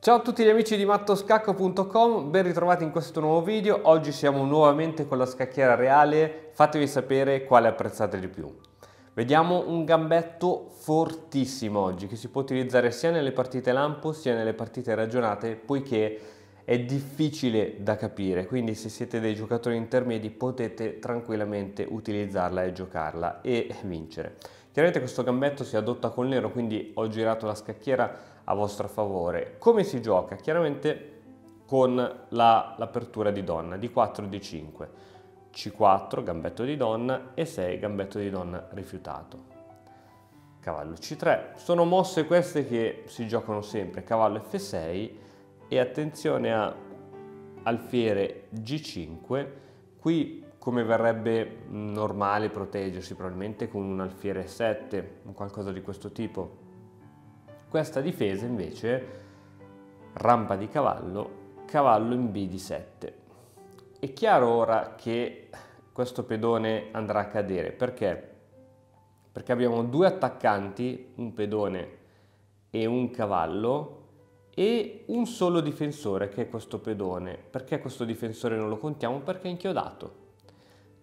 Ciao a tutti gli amici di mattoscacco.com, ben ritrovati in questo nuovo video. Oggi siamo nuovamente con la scacchiera reale, fatevi sapere quale apprezzate di più. Vediamo un gambetto fortissimo oggi che si può utilizzare sia nelle partite lampo sia nelle partite ragionate, poiché è difficile da capire, quindi se siete dei giocatori intermedi potete tranquillamente utilizzarla e giocarla e vincere. Chiaramente questo gambetto si adotta col nero, quindi ho girato la scacchiera a vostro favore. Come si gioca? Chiaramente con l'apertura di donna, D4, D5, C4, gambetto di donna, e 6, gambetto di donna rifiutato. Cavallo C3, sono mosse queste che si giocano sempre, cavallo F6 e attenzione a alfiere G5, qui come verrebbe normale proteggersi probabilmente con un alfiere 7, o qualcosa di questo tipo. Questa difesa invece, rampa di cavallo, cavallo in B di 7. È chiaro ora che questo pedone andrà a cadere, perché? Perché abbiamo due attaccanti, un pedone e un cavallo, e un solo difensore che è questo pedone. Perché questo difensore non lo contiamo? Perché è inchiodato.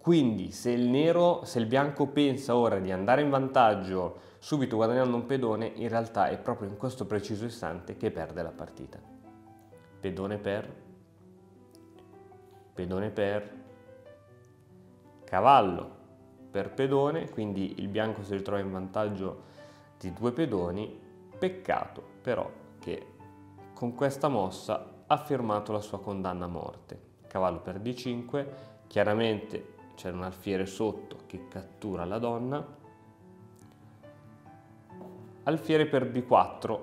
Quindi se il bianco pensa ora di andare in vantaggio subito guadagnando un pedone, in realtà è proprio in questo preciso istante che perde la partita. Pedone per, cavallo per pedone, quindi il bianco si ritrova in vantaggio di due pedoni. Peccato però che con questa mossa ha firmato la sua condanna a morte. Cavallo per D5, chiaramente c'è un alfiere sotto che cattura la donna. Alfiere per B4,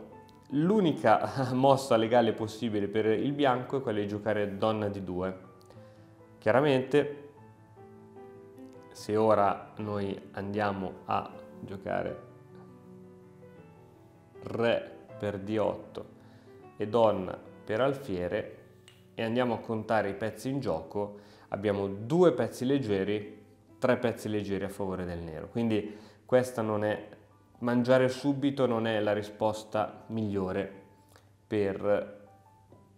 l'unica mossa legale possibile per il bianco è quella di giocare donna D2. Chiaramente se ora noi andiamo a giocare re per D8 e donna per alfiere e andiamo a contare i pezzi in gioco, abbiamo due pezzi leggeri, tre pezzi leggeri a favore del nero. Quindi questa non è, mangiare subito non è la risposta migliore per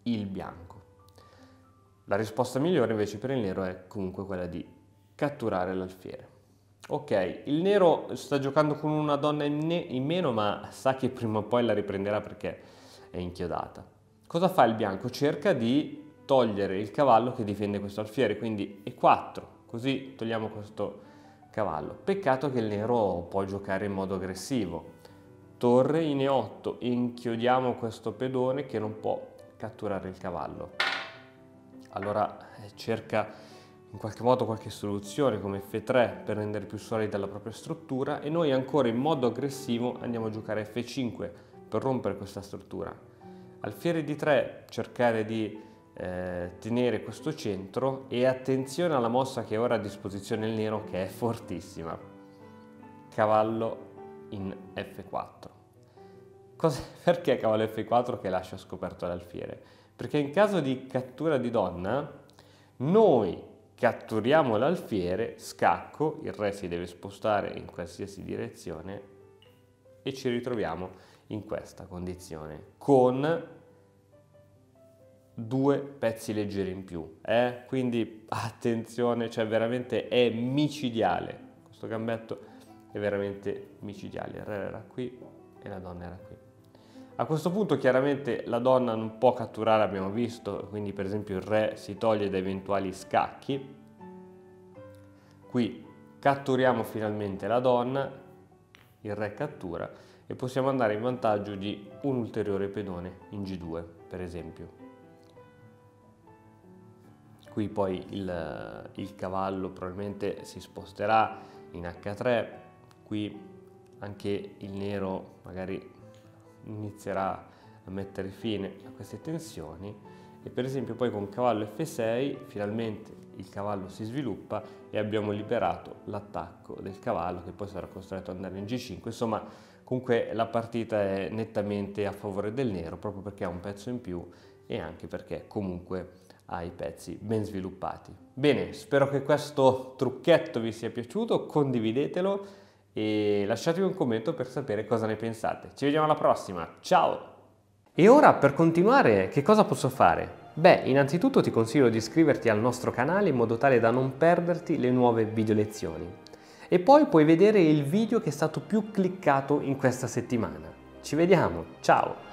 il bianco. La risposta migliore invece per il nero è comunque quella di catturare l'alfiere. Ok, il nero sta giocando con una donna in meno, ma sa che prima o poi la riprenderà perché è inchiodata. Cosa fa il bianco? Cerca di togliere il cavallo che difende questo alfiere, quindi E4, così togliamo questo cavallo. Peccato che il nero può giocare in modo aggressivo. Torre in E8, inchiodiamo questo pedone che non può catturare il cavallo. Allora cerca in qualche modo qualche soluzione come F3 per rendere più solida la propria struttura, e noi ancora in modo aggressivo andiamo a giocare F5 per rompere questa struttura. Alfiere D3, cercare di tenere questo centro, e attenzione alla mossa che ora ha a disposizione il nero, che è fortissima. Cavallo in F4. Perché cavallo F4 che lascia scoperto l'alfiere? Perché in caso di cattura di donna noi catturiamo l'alfiere, scacco, il re si deve spostare in qualsiasi direzione e ci ritroviamo in questa condizione con due pezzi leggeri in più, quindi attenzione, cioè veramente è micidiale, questo gambetto è veramente micidiale. Il re era qui e la donna era qui. A questo punto chiaramente la donna non può catturare, abbiamo visto, quindi per esempio il re si toglie da eventuali scacchi. Qui catturiamo finalmente la donna, il re cattura e possiamo andare in vantaggio di un ulteriore pedone in G2 per esempio. Qui poi il cavallo probabilmente si sposterà in H3, qui anche il nero magari inizierà a mettere fine a queste tensioni, e per esempio poi con cavallo F6 finalmente il cavallo si sviluppa e abbiamo liberato l'attacco del cavallo, che poi sarà costretto ad andare in G5. Insomma, comunque la partita è nettamente a favore del nero, proprio perché ha un pezzo in più e anche perché comunque ha i pezzi ben sviluppati. Bene, spero che questo trucchetto vi sia piaciuto, condividetelo e lasciatemi un commento per sapere cosa ne pensate. Ci vediamo alla prossima, ciao! E ora per continuare che cosa posso fare? Beh, innanzitutto ti consiglio di iscriverti al nostro canale in modo tale da non perderti le nuove video lezioni. E poi puoi vedere il video che è stato più cliccato in questa settimana. Ci vediamo, ciao!